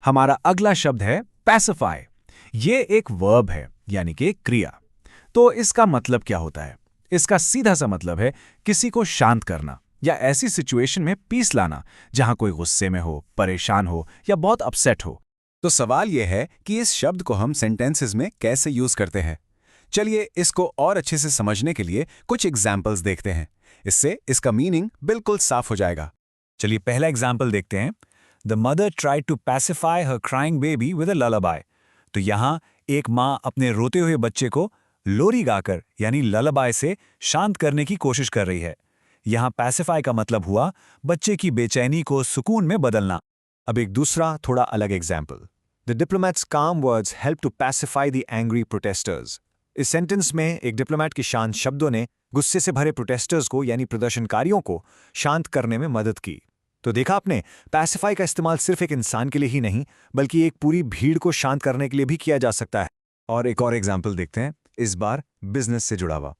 हमारा अगला शब्द है पैसिफाई। ये एक वर्ब है, यानी कि क्रिया। तो इसका मतलब क्या होता है? इसका सीधा सा मतलब है किसी को शांत करना या ऐसी सिचुएशन में पीस लाना जहां कोई गुस्से में हो, परेशान हो या बहुत अपसेट हो। तो सवाल यह है कि इस शब्द को हम सेंटेंसेस में कैसे यूज करते हैं। चलिए इसको और अच्छे से समझने के लिए कुछ एग्जाम्पल्स देखते हैं। इससे इसका मीनिंग बिल्कुल साफ हो जाएगा। चलिए पहला एग्जाम्पल देखते हैं। The mother tried to pacify her crying baby with a lullaby. तो यहाँ एक माँ अपने रोते हुए बच्चे को लोरी गाकर यानी ललाबाई से शांत करने की कोशिश कर रही है। यहाँ पैसिफाई का मतलब हुआ बच्चे की बेचैनी को सुकून में बदलना। अब एक दूसरा थोड़ा अलग example. The diplomats calm words help to pacify the angry protesters. इस सेंटेंस में एक डिप्लोमैट के शांत शब्दों ने गुस्से से भरे प्रोटेस्टर्स को यानी प्रदर्शनकारियों को शांत करने में मदद की। तो देखा आपने, पैसिफाई का इस्तेमाल सिर्फ एक इंसान के लिए ही नहीं बल्कि एक पूरी भीड़ को शांत करने के लिए भी किया जा सकता है। और एक और एग्जाम्पल देखते हैं, इस बार बिजनेस से जुड़ा हुआ।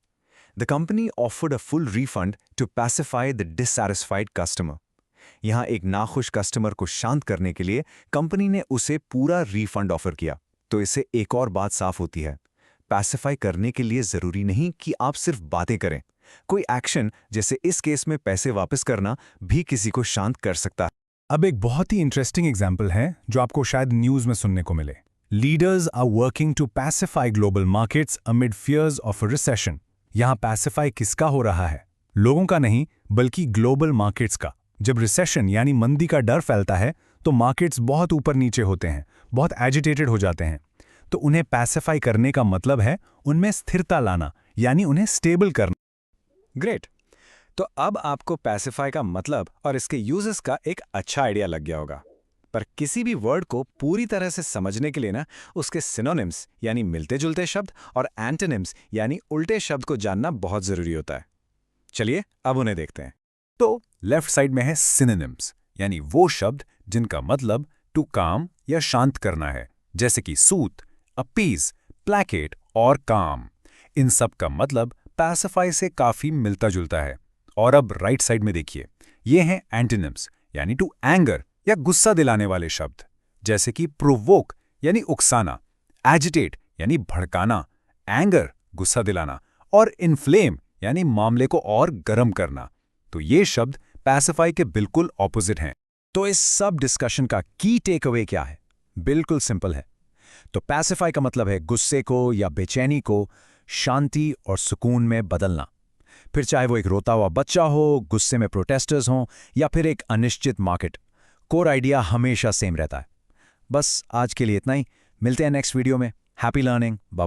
The company offered a full refund to pacify the dissatisfied customer. यहाँ एक नाखुश कस्टमर को शांत करने के लिए कंपनी ने उसे पूरा रिफंड ऑफर किया। तो इससे एक और बात साफ होती है, पैसिफाई करने के लिए जरूरी नहीं कि आप सिर्फ बातें करें। कोई एक्शन, जैसे इस केस में पैसे वापस करना, भी किसी को शांत कर सकता है। अब एक बहुत ही इंटरेस्टिंग एग्जाम्पल है जो आपको शायद न्यूज में सुनने को मिले। Leaders are working to pacify global markets amid fears of a recession. यहाँ पैसिफाई किसका हो रहा है? लोगों का नहीं, बल्कि ग्लोबल मार्केट्स का। जब रिसेशन यानी मंदी का डर फैलता है तो मार्केट्स बहुत ऊपर नीचे होते हैं, बहुत एजिटेटेड हो जाते हैं। तो उन्हें पैसिफाई करने का मतलब है उनमें स्थिरता लाना, यानी उन्हें स्टेबल करना। ग्रेट। तो अब आपको पैसिफाई का मतलब और इसके यूजेस का एक अच्छा आइडिया लग गया होगा। पर किसी भी वर्ड को पूरी तरह से समझने के लिए ना, उसके सिनोनिम्स यानी मिलते जुलते शब्द और एंटोनिम्स यानी उल्टे शब्द को जानना बहुत जरूरी होता है। चलिए अब उन्हें देखते हैं। तो लेफ्ट साइड में है सिनोनिम्स, यानी वो शब्द जिनका मतलब टू काम या शांत करना है, जैसे कि सूत, अपीज, प्लैकेट और काम। इन सब का मतलब पैसिफाई से काफी मिलता जुलता है। और अब राइट साइड में देखिए, ये हैं एंटोनिम्स, यानी टू एंगर या गुस्सा दिलाने वाले शब्द, जैसे कि प्रोवोक यानी उकसाना, एजिटेट यानी भड़काना, एंगर गुस्सा दिलाना और इन्फ्लेम यानी मामले को और गर्म करना। तो ये शब्द पैसिफाई के बिल्कुल ऑपोजिट हैं। तो इस सब डिस्कशन का की टेक अवे क्या है? बिल्कुल सिंपल है। तो पैसिफाई का मतलब है गुस्से को या बेचैनी को शांति और सुकून में बदलना। फिर चाहे वो एक रोता हुआ बच्चा हो, गुस्से में प्रोटेस्टर्स हों या फिर एक अनिश्चित मार्केट, कोर आइडिया हमेशा सेम रहता है। बस आज के लिए इतना ही। मिलते हैं नेक्स्ट वीडियो में। Happy learning. बाय।